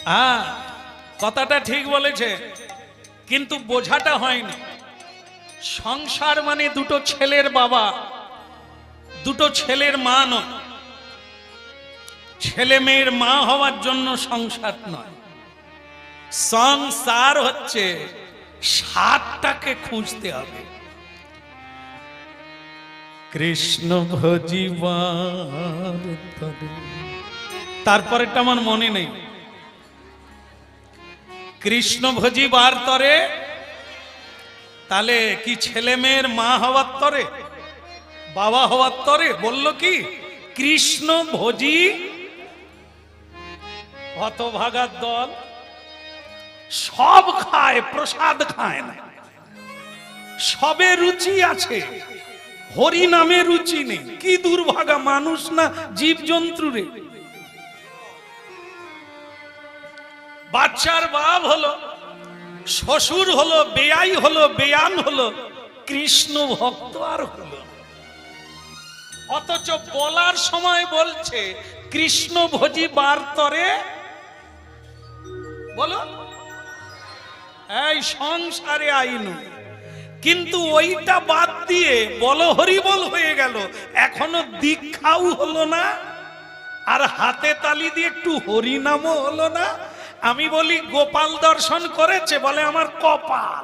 হ্যাঁ, কথাটা ঠিক বলেছে, কিন্তু বোঝাটা হয়নি। সংসার মানে দুটো ছেলের বাবা, দুটো ছেলের মা নয়। ছেলে মেয়ের মা হওয়ার জন্য সংসার নয়। সংসার হচ্ছে সারটাকে খুঁজতে হবে। কৃষ্ণ ভজিবার তরে, তারপরেটা আমার মনে নেই। কৃষ্ণ ভজিবার তরে, তাহলে কি ছেলে মেয়ের মা হওয়ার তরে, বাবা হওয়ার তরে? বলল কি কৃষ্ণ ভজি। হতভাগার দল, সব খায়, প্রসাদ খায় না। সবে রুচি আছে, হরি নামে রুচি নেই। কি দুর্ভাগা মানুষ না জীব জন্তু রে। বাচ্চার বাপ হলো, শ্বশুর হলো, বেয়াই হলো, বেয়ান হলো, কৃষ্ণ ভক্ত আর হলো। অথচ বলার সময় বলছে কৃষ্ণ ভজি বার তরে। বলো, এই সংসারে আইনু, কিন্তু ওইটা বাদ দিয়ে বলো হরিবল হয়ে গেল। এখনো দীক্ষাও হলো না, আর হাতে তালি দিয়ে একটু হরিনামও হলো না। আমি বলি গোপাল দর্শন করেছে, বলে আমার কপাল।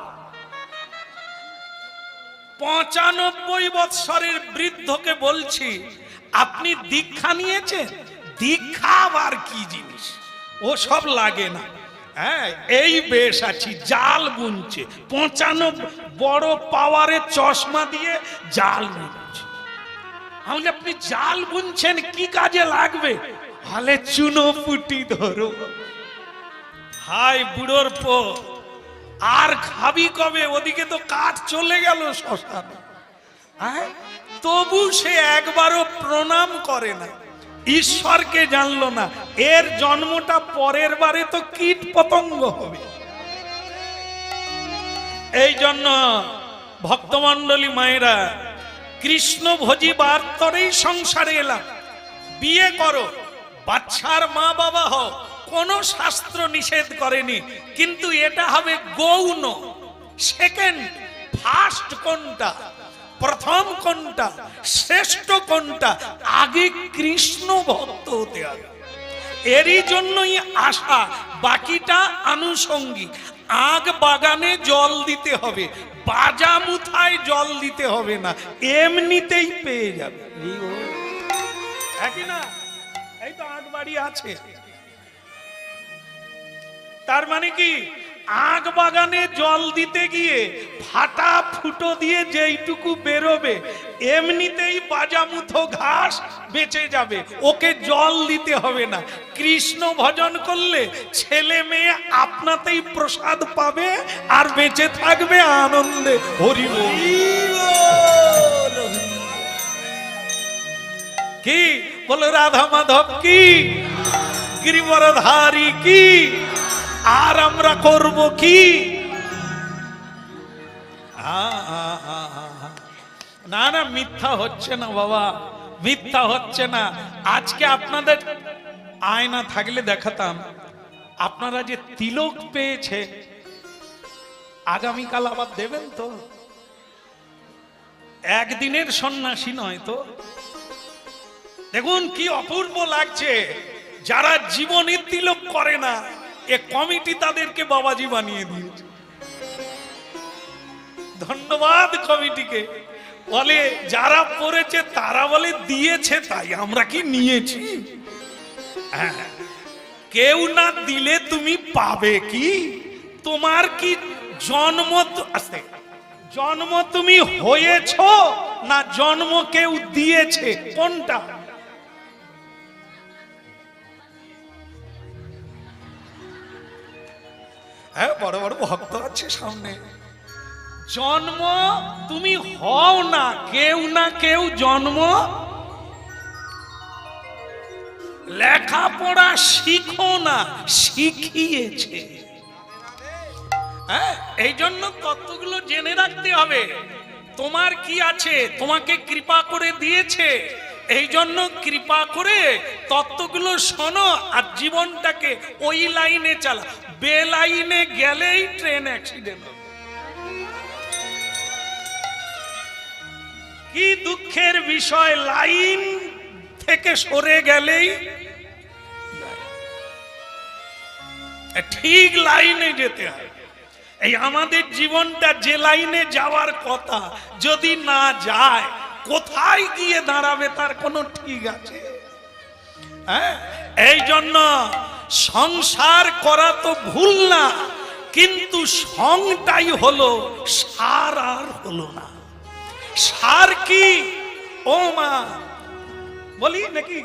95 বৎসরের বৃদ্ধকে বলছি, আপনি দীক্ষা নিয়েছেন? দীক্ষা আবার কি জিনিস, ও সব লাগে না। হ্যাঁ, এই বেশ আছি, জাল বুনছে। 95 বড় পাওয়ারের চশমা দিয়ে জাল বুনছে। আমি বলি, আপনি জাল বুনছেন কি কাজে লাগবে? হালে চুনো পুটি ধরো। হাই বুড়োর পো, আর খাবি কবে? ওদিকে তো কাঠ চলে গেল শ্মশান। তবু সে একবারও প্রণাম করে না, ঈশ্বরকে জানলো না। এর জন্মটা পরের বারে তো কীট পতঙ্গ হবে। এই জন্য ভক্তমণ্ডলী মায়েরা, কৃষ্ণ ভজিবার তরেই সংসারে এলাম। বিয়ে করো, বাচ্চার মা বাবা হও, কোন শাস্ত্র নিষেধ করেনি, কিন্তু এটা হবে গৌণ। সেকেন্ড, ফার্স্ট কোনটা, প্রথম কোনটা, শ্রেষ্ঠ কোনটা? আগে কৃষ্ণ ভক্ত হতে হবে। এরই জন্যই আশা, বাকিটা আনুষঙ্গিক। আগ বাগানে জল দিতে হবে, বাজা মুথায় জল দিতে হবে না, এমনিতেই পেয়ে যাবে। না, এই তো আগ বাড়ি আছে। তার মানে কি, আগ বাগানে জল দিতে গিয়ে ফাটা ফুটো দিয়ে যেইটুকু বেরোবে, এমনিতেই বাজামুথো ঘাস বেঁচে যাবে, ওকে জল দিতে হবে না। কৃষ্ণ ভজন করলে ছেলে মেয়ে আপনাতেই প্রসাদ পাবে, আর বেঁচে থাকবে আনন্দে। হরি বল। কি বলো, রাধা মাধব কি, গিরিবরধারী কি, আর আমরা করব কি? না না, মিথ্যা হচ্ছে না বাবা, মিথ্যা হচ্ছে না। আজকে আপনাদের আয়না থাকলে দেখাতাম, আপনারা যে তিলক পেয়েছে, আগামীকাল আবার দেবেন তো? একদিনের সন্ন্যাসী নয় তো। দেখুন কি অপূর্ব লাগছে। যারা জীবনে তিলক করে না, এ কমিটি তাদেরকে বাবাজি বানিয়ে দিয়েছে। ধন্যবাদ কমিটিকে। বলে যারা পড়েছে তারা বলে দিয়েছে, তাই আমরা কি নিয়েছি? কেউ না দিলে তুমি পাবে কি? তোমার কি জন্ম আছে? জন্ম তুমি হয়েছ না জন্ম কেউ দিয়েছে? কোনটা? হ্যাঁ, বড় বড় ভক্ত আছে সামনে। জন্ম তুমি হও না, কেউ না কেউ জন্ম। লেখাপড়া শিখো না, শিখিয়েছে। হ্যাঁ, এই জন্য তত্ত্বগুলো জেনে রাখতে হবে। তোমার কি আছে, তোমাকে কৃপা করে দিয়েছে, এই জন্য কৃপা করে তত্ত্বগুলো শোনো আর জীবনটাকে ওই লাইনে চালা। বে লাইনে গেলেই ট্রেন অ্যাক্সিডেন্ট। কি দুঃখের বিষয়, লাইন থেকে সরে গেলেই ঠিক লাইনে যেতে হয়। এই আমাদের জীবনটা যে লাইনে যাওয়ার কথা যদি না যায়, কোথায় গিয়ে দাঁড়াবে তার কোনো ঠিক আছে? হ্যাঁ, এই জন্য সংসার করা তো ভুল না, কিন্তু সংটাই হলো সার, আর হলো না। সার কি? ও মা বলি নাকি,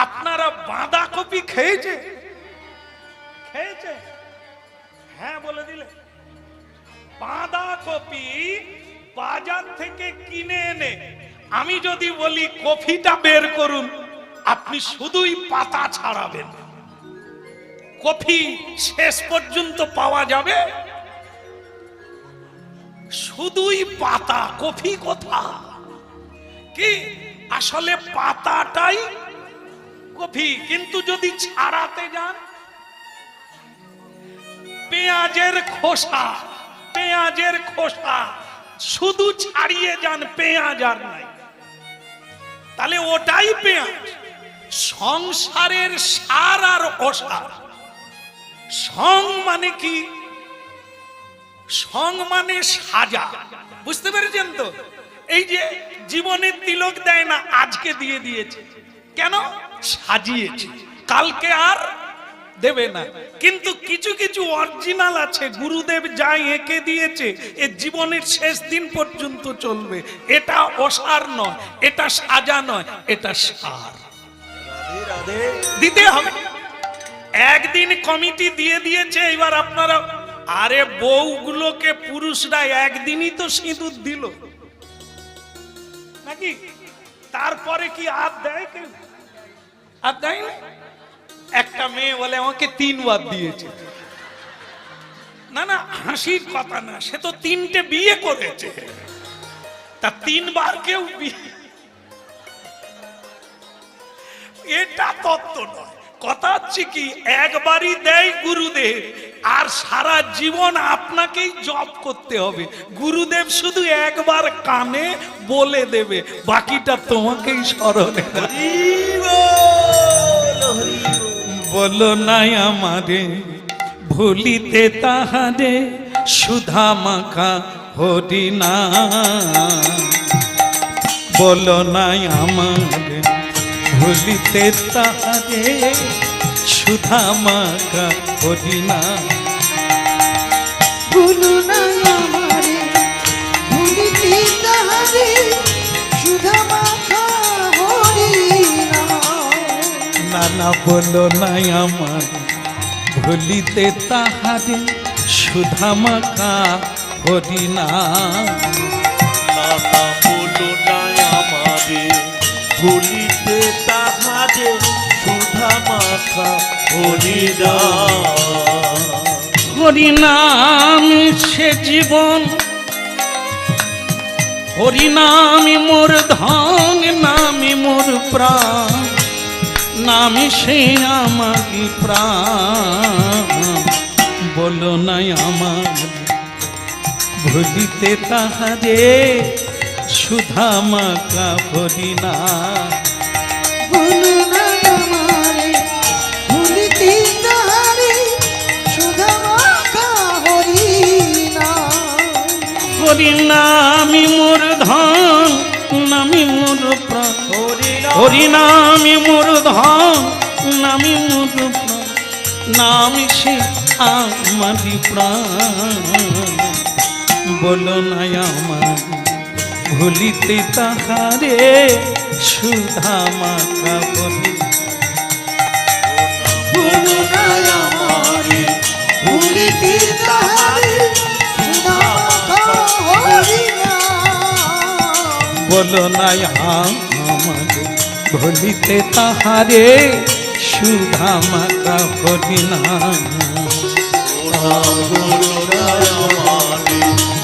আপনারা বাঁধাকপি খেয়েছে? খেয়েছে? হ্যাঁ বলে দিলে। বাঁধাকপি বাজার থেকে কিনে এনে আমি যদি বলি কফিটা বের করুন, আপনি শুধুই পাতা ছাড়াবেন। কফি শেষ পর্যন্ত পাওয়া যাবে? শুধুই পাতা, কফি কোথা? কি আসলে পাতাটাই কফি। কিন্তু যদি ছাড়াতে যান, পেঁয়াজের খোসা, পেঁয়াজের খোসা শুধু ছাড়িয়ে যান, পেঁয়াজ আর নাই, তাহলে ওটাই পেঁয়াজ। সংসারের সার আর অসার। সং মানে কি? সং মানে সাজা। বুঝতে পেরেছেন তো? এই যে জীবনের তিলক দেয় না, আজকে দিয়ে দিয়েছে, কেন? সাজিয়েছে, কালকে আর দেবে না। কিন্তু কিছু কিছু অরিজিনাল আছে, গুরুদেব যাই এঁকে দিয়েছে, এ জীবনের শেষ দিন পর্যন্ত চলবে। এটা অসার নয়, এটা সাজা নয়, এটা সার। দিতে হবে। একদিন কমিটি দিয়ে দিয়েছে, এবার আপনারা, আরে বউগুলোকে পুরুষরা একদিনই তো সিঁদুর দিল নাকি? তারপরে কি আর দেয়? কেউ আর দেয় না। একটা মেয়ে বলে আমাকে 3 বার দিয়েছে। না না, হাসির কথা না, সে তো 3টে বিয়ে করেছে, তা 3 বার কেউ বিয়ে, এটা তত্ত্ব নয়। কথা হচ্ছে কি, একবারই দেয় গুরুদেব, আর সারা জীবন আপনাকেই জপ করতে হবে। গুরুদেব শুধু একবার কানে বলে দেবে, বাকিটা তোমাকেই স্মরণে। বলো নাই আমারে ভুলিতে তাহারে, সুধা মাখা হরিনা। বলো নাই আমারে ভুলিতে তাহারে, সুধা মাখা হরিনা। বলো নাই আমারে ভুলিতে তাহারে, সুধা মাখা হরিনা। না না, বলো নাই আমার ভুলিতে তাহারে, সুধা মাখা হরিনা। না না, বলো নাই আমারে ভুলিতে তাহারে, সুধা মাখা হরিনা। হরিনাম সে জীবন, হরিনামই মোর ধন, নামি মোর প্রাণ, নামি সে আমারই প্রাণ। বলো নাই আমার ভুলিতে তাহারে, সুধা মাখা হরিনা। বলো নাই আমারে ভুলিতে তাহারে, সুধা মাখা হরিনা। হরিনামই মোর ধন, নামি মোর প্রাণ, হরিনামই মোর ধন, নামি মোর প্রাণ, নামি সে আমারই প্রাণ। বলো নাই আমার ভুলিতে তাহারে, সুধা মাখা হরিনা। বলো নাই আমারে ভুলিতে তাহারে, সুধা মাখা হরিনা। বলো নাই আমার ভুলিতে তাহারে, সুধা মাখা হরিনা। বলো নাই আমারে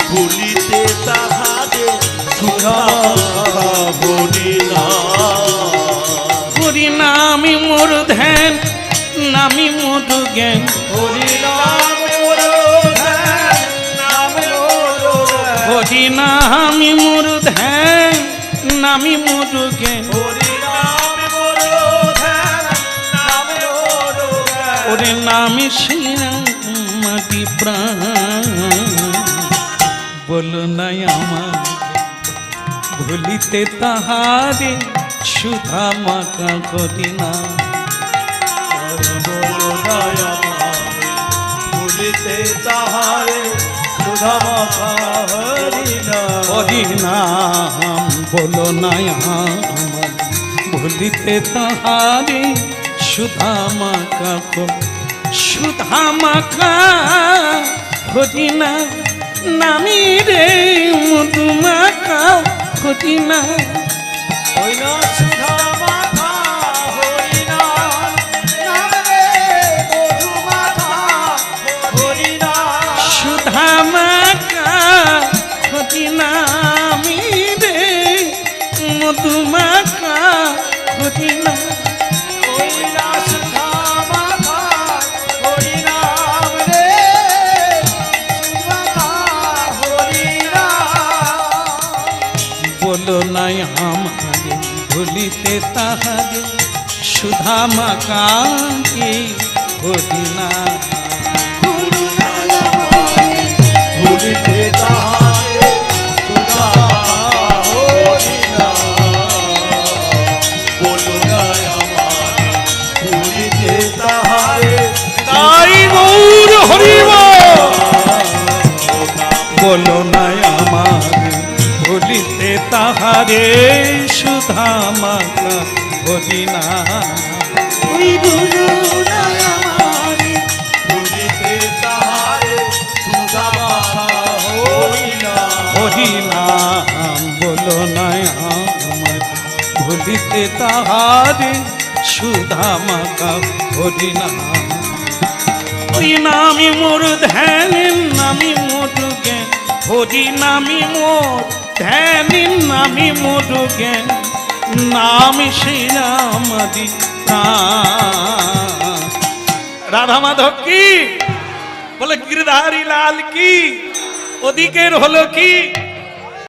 ভুলিতে তাহারে, সুধা মাখা হরিনা। জ্ঞান হরি নাম মোর ধ্যান, নাম মোর জ্ঞান। হরি নামি মোর ধ্যান নামি মোর জ্ঞান হরি নাম মোর ধ্যান, নাম মোর জ্ঞান। ওরে নামি শ্রীরামাদি প্রাণ বলো নাই আমার ভুলিতে তাহারে সুধা মাকা করি না বলো নাই আমারে, ভুলিতে তাহারে সুধা মাখা হরি নাম। হরি নাম বলো নাই আমার ভুলিতে তাহারে সুধা মাকা সুধা মাকা হরি না নামি রে মধু মাকা হরি না ওই না সুধা মাখা হরি নাম, নাম রে মধু মাখা হরি নাম। সুধা মাকা হরি নামি রে মধু মাকা হরি না ওই না সুধা মাখা হরি নাম রে, মাখা হরি নাম। বলো নাই আমারে ভুলিতে তাহারে সুধা মাকা হরি না বলো নাই আমারে ভুলিতে তাহারে সুধা হরি নাম। বলো নাই আমারে, ভুলিতে তাহারে তাই গৌর হরিব বলো নাই আমারে ভুলিতে তাহারে সুধা মাকা হরি না ওই বলো নাই আমারে ভুলিতে তাহারে সুধা মাখা হরি নাম। হরি নাম বলো নাই আমার ভুলিতে তাহারে সুধা মাকা হরি নাম ওই নামি মোর ধ্যান নামি মোর জ্ঞান হরি নামি মোর ধ্যান নামি মোর জ্ঞান নামি শ্রীরামাদি প্রাণ রাধা মাধব কি বলে গিরধারী লাল কি ওদিকের হলো কি